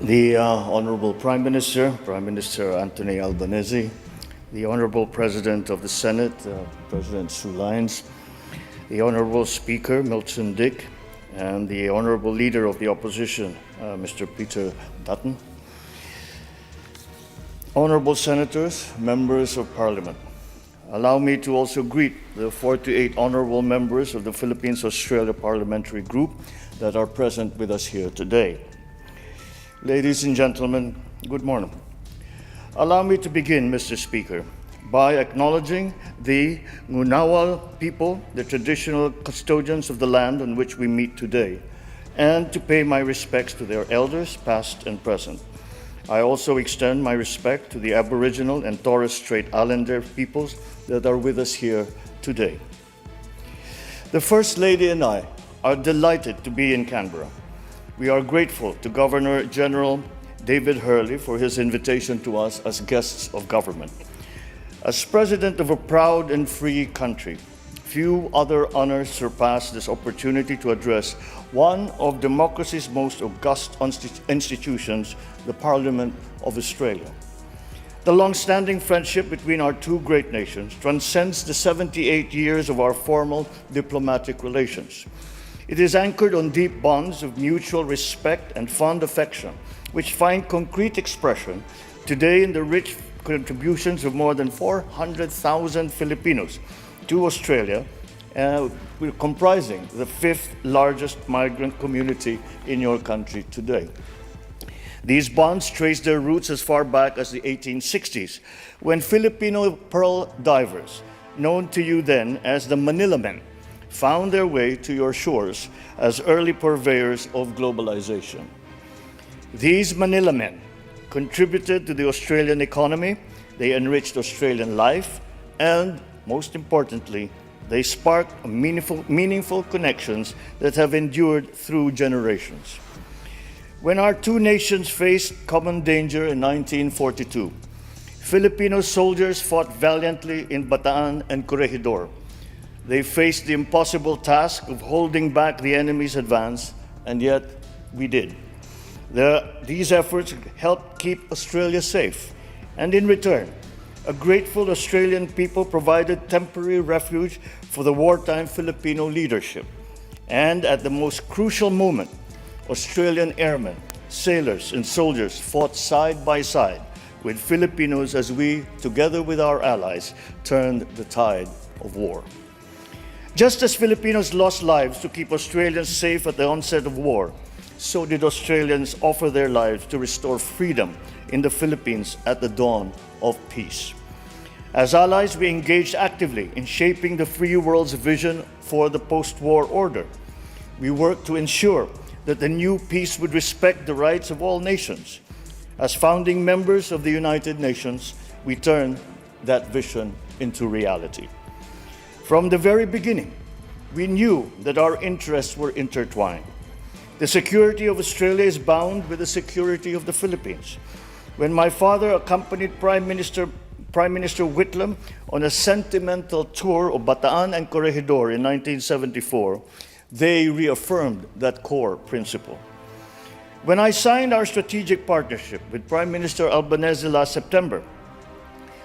The Honorable Prime Minister Anthony Albanese, the Honorable President of the Senate, President Sue Lyons, the Honorable Speaker Milton Dick, and the Honorable Leader of the Opposition, Mr. Peter Dutton, Honorable Senators, Members of Parliament. Allow me to also greet the 48 honorable members of the Philippines-Australia Parliamentary Group that are present with us here today. Ladies and gentlemen, good morning. Allow me to begin, Mr. Speaker, by acknowledging the Ngunawal people, the traditional custodians of the land on which we meet today, and to pay my respects to their elders, past and present. I also extend my respect to the Aboriginal and Torres Strait Islander peoples that are with us here today. The First Lady and I are delighted to be in Canberra. We are grateful to Governor General David Hurley for his invitation to us as guests of government. As President of a proud and free country, few other honors surpass this opportunity to address one of democracy's most august institutions, the Parliament of Australia. The long-standing friendship between our two great nations transcends the 78 years of our formal diplomatic relations. It is anchored on deep bonds of mutual respect and fond affection, which find concrete expression today in the rich contributions of more than 400,000 Filipinos to Australia, comprising the fifth largest migrant community in your country today. These bonds trace their roots as far back as the 1860s, when Filipino pearl divers, known to you then as the Manila Men, found their way to your shores as early purveyors of globalization. These Manila Men contributed to the Australian economy, they enriched Australian life, and most importantly, they sparked meaningful connections that have endured through generations. When our two nations faced common danger in 1942, Filipino soldiers fought valiantly in Bataan and Corregidor. They faced the impossible task of holding back the enemy's advance, and yet we did. These efforts helped keep Australia safe, and in return, a grateful Australian people provided temporary refuge for the wartime Filipino leadership. And at the most crucial moment, Australian airmen, sailors, and soldiers fought side by side with Filipinos as we, together with our allies, turned the tide of war. Just as Filipinos lost lives to keep Australians safe at the onset of war, so did Australians offer their lives to restore freedom in the Philippines at the dawn of peace. As allies, we engaged actively in shaping the free world's vision for the post-war order. We worked to ensure that the new peace would respect the rights of all nations. As founding members of the United Nations, we turned that vision into reality. From the very beginning, we knew that our interests were intertwined. The security of Australia is bound with the security of the Philippines. When my father accompanied Prime Minister Whitlam on a sentimental tour of Bataan and Corregidor in 1974, they reaffirmed that core principle. When I signed our strategic partnership with Prime Minister Albanese last September,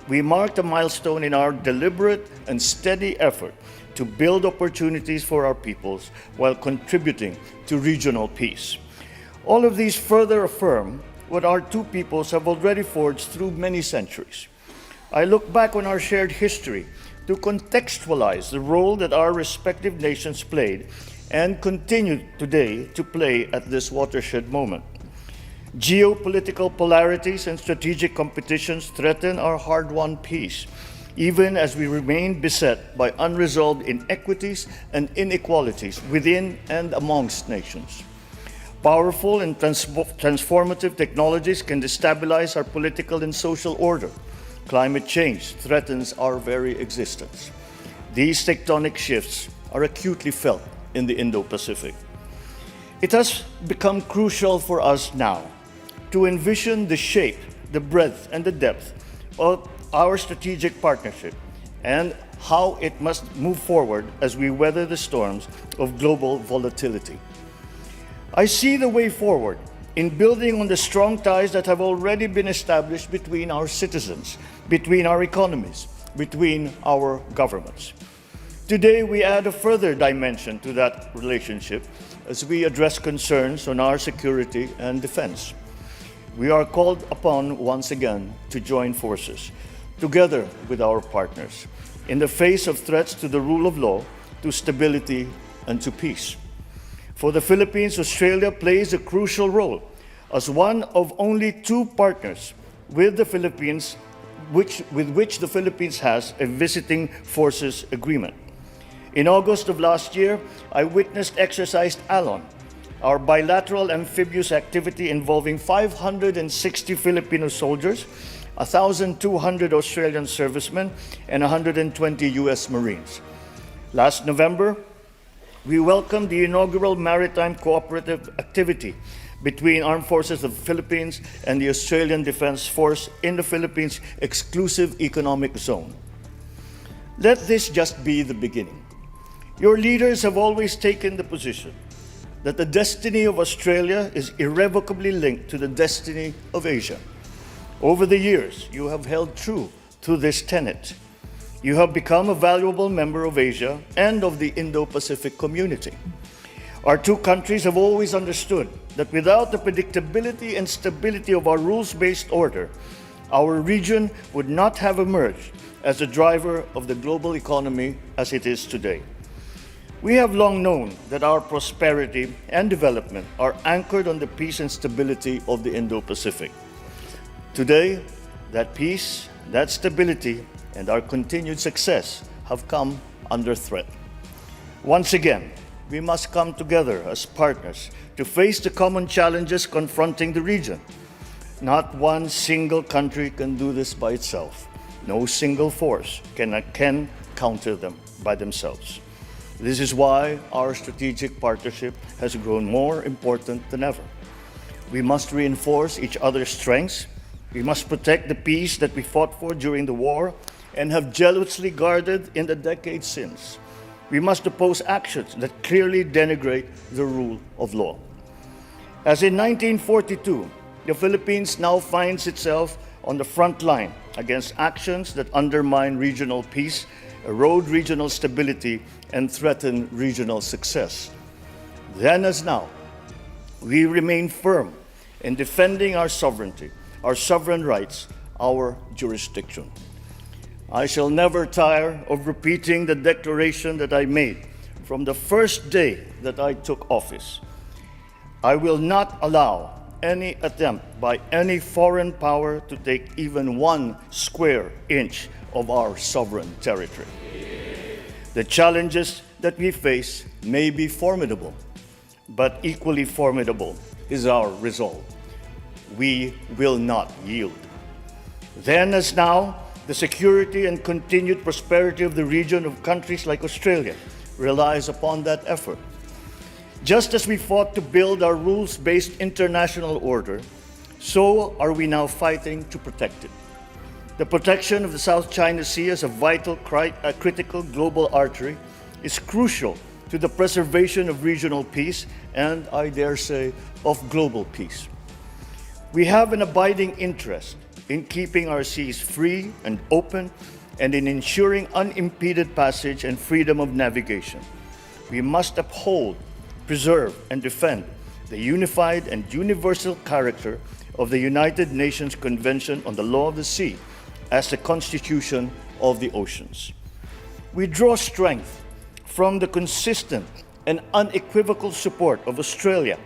we marked a milestone in our deliberate and steady effort to build opportunities for our peoples while contributing to regional peace. All of these further affirm what our two peoples have already forged through many centuries. I look back on our shared history to contextualize the role that our respective nations played and continue today to play at this watershed moment. Geopolitical polarities and strategic competitions threaten our hard-won peace, even as we remain beset by unresolved inequities and inequalities within and amongst nations. Powerful and transformative technologies can destabilize our political and social order. Climate change threatens our very existence. These tectonic shifts are acutely felt in the Indo-Pacific. It has become crucial for us now to envision the shape, the breadth, and the depth of our strategic partnership and how it must move forward as we weather the storms of global volatility. I see the way forward in building on the strong ties that have already been established between our citizens, between our economies, between our governments. Today, we add a further dimension to that relationship as we address concerns on our security and defense. We are called upon once again to join forces, together with our partners, in the face of threats to the rule of law, to stability, and to peace. For the Philippines, Australia plays a crucial role as one of only two partners with the Philippines, with which the Philippines has a visiting forces agreement. In August of last year, I witnessed Exercise Alon, our bilateral amphibious activity involving 560 Filipino soldiers, 1,200 Australian servicemen, and 120 US Marines. Last November, we welcomed the inaugural maritime cooperative activity between Armed Forces of the Philippines and the Australian Defence Force in the Philippines' exclusive economic zone. Let this just be the beginning. Your leaders have always taken the position that the destiny of Australia is irrevocably linked to the destiny of Asia. Over the years, you have held true to this tenet. You have become a valuable member of Asia and of the Indo-Pacific community. Our two countries have always understood that without the predictability and stability of our rules-based order, our region would not have emerged as a driver of the global economy as it is today. We have long known that our prosperity and development are anchored on the peace and stability of the Indo-Pacific. Today, that peace, that stability, and our continued success have come under threat. Once again, we must come together as partners to face the common challenges confronting the region. Not one single country can do this by itself. No single force can counter them by themselves. This is why our strategic partnership has grown more important than ever. We must reinforce each other's strengths. We must protect the peace that we fought for during the war and have jealously guarded in the decades since. We must oppose actions that clearly denigrate the rule of law. As in 1942, the Philippines now finds itself on the front line against actions that undermine regional peace, erode regional stability, and threaten regional success. Then as now, we remain firm in defending our sovereignty, our sovereign rights, our jurisdiction. I shall never tire of repeating the declaration that I made from the first day that I took office. I will not allow any attempt by any foreign power to take even 1 square inch of our sovereign territory. The challenges that we face may be formidable, but equally formidable is our resolve. We will not yield. Then as now, the security and continued prosperity of the region of countries like Australia relies upon that effort. Just as we fought to build our rules-based international order, so are we now fighting to protect it. The protection of the South China Sea as a vital, critical global artery is crucial to the preservation of regional peace and, I dare say, of global peace. We have an abiding interest in keeping our seas free and open and in ensuring unimpeded passage and freedom of navigation. We must uphold, preserve, and defend the unified and universal character of the United Nations Convention on the Law of the Sea as the constitution of the oceans. We draw strength from the consistent and unequivocal support of Australia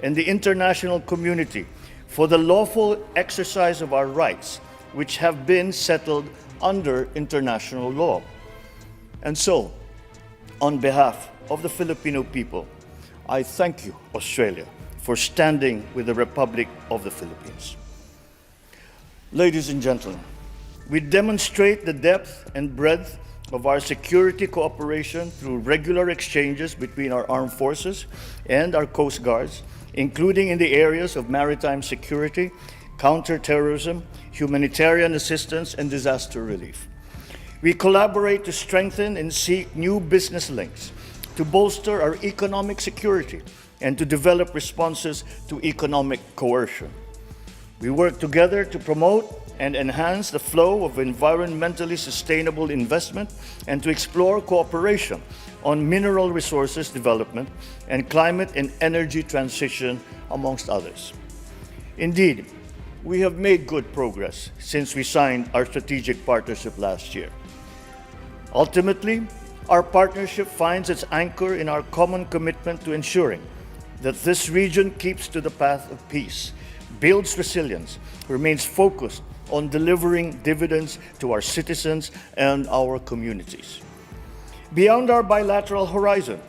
and the international community for the lawful exercise of our rights, which have been settled under international law. And so, on behalf of the Filipino people, I thank you, Australia, for standing with the Republic of the Philippines. Ladies and gentlemen, we demonstrate the depth and breadth of our security cooperation through regular exchanges between our armed forces and our coast guards, including in the areas of maritime security, counterterrorism, humanitarian assistance, and disaster relief. We collaborate to strengthen and seek new business links, to bolster our economic security, and to develop responses to economic coercion. We work together to promote and enhance the flow of environmentally sustainable investment and to explore cooperation on mineral resources development and climate and energy transition, amongst others. Indeed, we have made good progress since we signed our strategic partnership last year. Ultimately, our partnership finds its anchor in our common commitment to ensuring that this region keeps to the path of peace, builds resilience, remains focused on delivering dividends to our citizens and our communities. Beyond our bilateral horizon,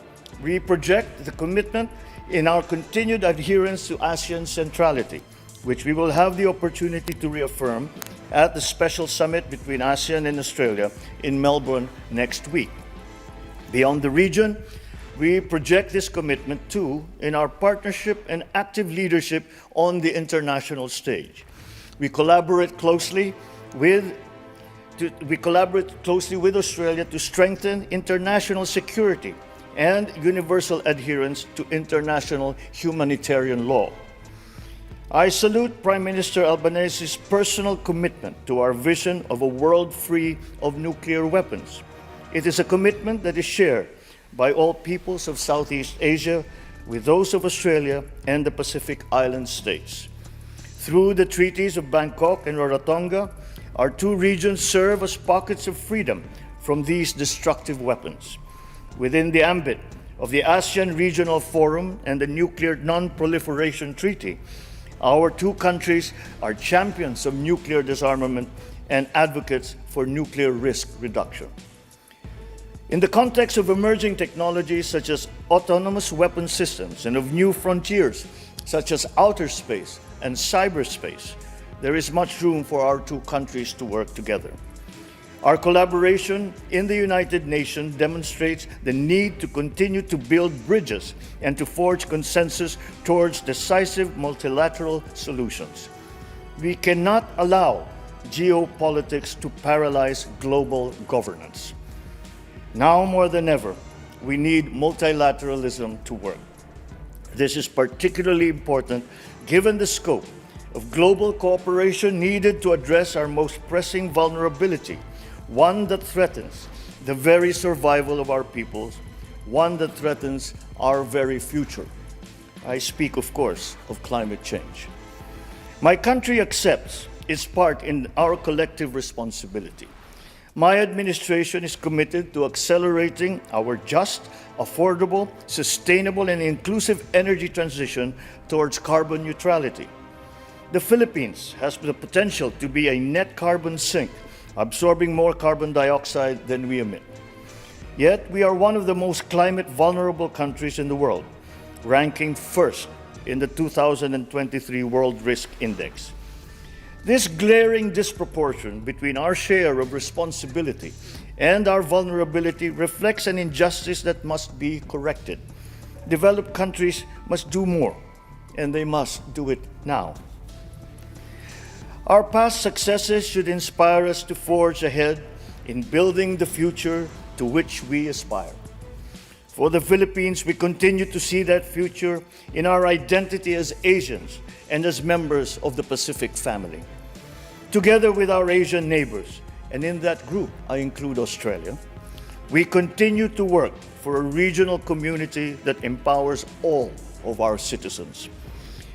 we project the commitment in our continued adherence to ASEAN centrality, which we will have the opportunity to reaffirm at the special summit between ASEAN and Australia in Melbourne next week. Beyond the region, we project this commitment too in our partnership and active leadership on the international stage. We collaborate closely with Australia to strengthen international security and universal adherence to international humanitarian law. I salute Prime Minister Albanese's personal commitment to our vision of a world free of nuclear weapons. It is a commitment that is shared by all peoples of Southeast Asia, with those of Australia and the Pacific Island states. Through the treaties of Bangkok and Rarotonga, our two regions serve as pockets of freedom from these destructive weapons. Within the ambit of the ASEAN Regional Forum and the Nuclear Non-Proliferation Treaty, our two countries are champions of nuclear disarmament and advocates for nuclear risk reduction. In the context of emerging technologies such as autonomous weapon systems and of new frontiers such as outer space and cyberspace, there is much room for our two countries to work together. Our collaboration in the United Nations demonstrates the need to continue to build bridges and to forge consensus towards decisive multilateral solutions. We cannot allow geopolitics to paralyze global governance. Now more than ever, we need multilateralism to work. This is particularly important given the scope of global cooperation needed to address our most pressing vulnerability, one that threatens the very survival of our peoples, one that threatens our very future. I speak, of course, of climate change. My country accepts its part in our collective responsibility. My administration is committed to accelerating our just, affordable, sustainable, and inclusive energy transition towards carbon neutrality. The Philippines has the potential to be a net carbon sink, absorbing more carbon dioxide than we emit. Yet, we are one of the most climate vulnerable countries in the world, ranking first in the 2023 World Risk Index. This glaring disproportion between our share of responsibility and our vulnerability reflects an injustice that must be corrected. Developed countries must do more, and they must do it now. Our past successes should inspire us to forge ahead in building the future to which we aspire. For the Philippines, we continue to see that future in our identity as Asians and as members of the Pacific family. Together with our Asian neighbors, and in that group I include Australia, we continue to work for a regional community that empowers all of our citizens.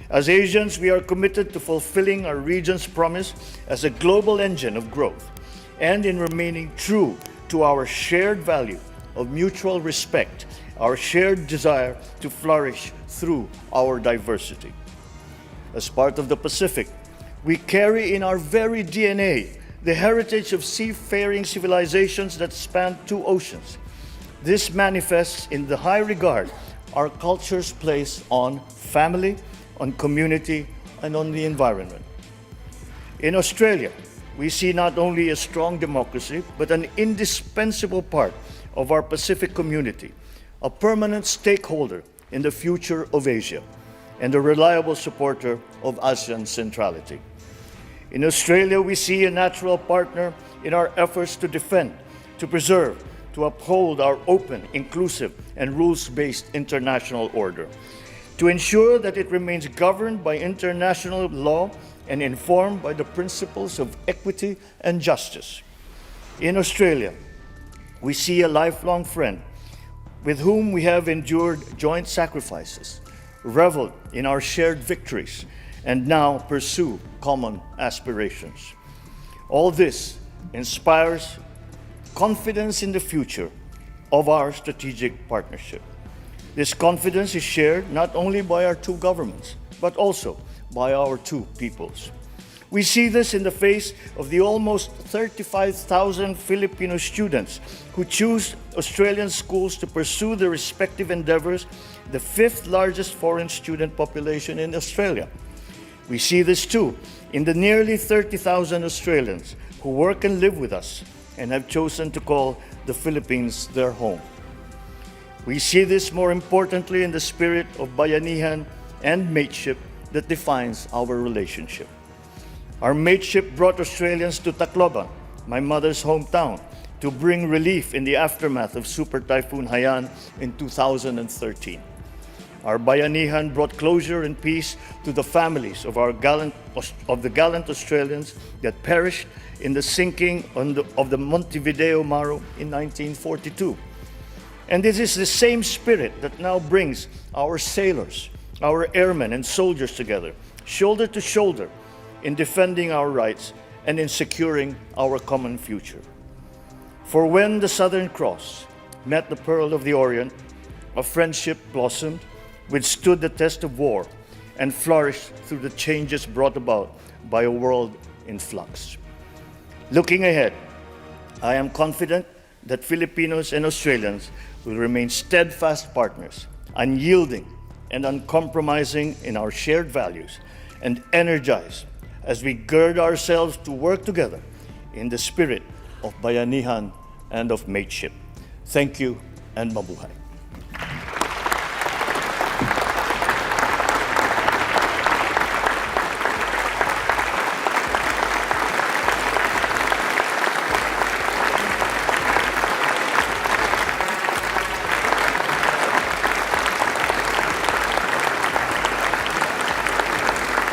As Asians, we are committed to fulfilling our region's promise as a global engine of growth and in remaining true to our shared value of mutual respect, our shared desire to flourish through our diversity. As part of the Pacific, we carry in our very DNA the heritage of seafaring civilizations that span two oceans. This manifests in the high regard our cultures place on family, on community, and on the environment. In Australia, we see not only a strong democracy, but an indispensable part of our Pacific community, a permanent stakeholder in the future of Asia, and a reliable supporter of ASEAN centrality. In Australia, we see a natural partner in our efforts to defend, to preserve, to uphold our open, inclusive, and rules-based international order. to ensure that it remains governed by international law and informed by the principles of equity and justice. In Australia, we see a lifelong friend with whom we have endured joint sacrifices, reveled in our shared victories, and now pursue common aspirations. All this inspires confidence in the future of our strategic partnership. This confidence is shared not only by our two governments, but also by our two peoples. We see this in the face of the almost 35,000 Filipino students who choose Australian schools to pursue their respective endeavors, the fifth largest foreign student population in Australia. We see this too in the nearly 30,000 Australians who work and live with us and have chosen to call the Philippines their home. We see this more importantly in the spirit of bayanihan and mateship that defines our relationship. Our mateship brought Australians to Tacloban, my mother's hometown, to bring relief in the aftermath of Super Typhoon Haiyan in 2013. Our bayanihan brought closure and peace to the families of the gallant Australians that perished in the sinking of the Montevideo Maru in 1942. And this is the same spirit that now brings our sailors, our airmen and soldiers together, shoulder to shoulder, in defending our rights and in securing our common future. For when the Southern Cross met the Pearl of the Orient, a friendship blossomed, withstood the test of war, and flourished through the changes brought about by a world in flux. Looking ahead, I am confident that Filipinos and Australians will remain steadfast partners, unyielding and uncompromising in our shared values, and energized as we gird ourselves to work together in the spirit of bayanihan and of mateship. Thank you and mabuhay.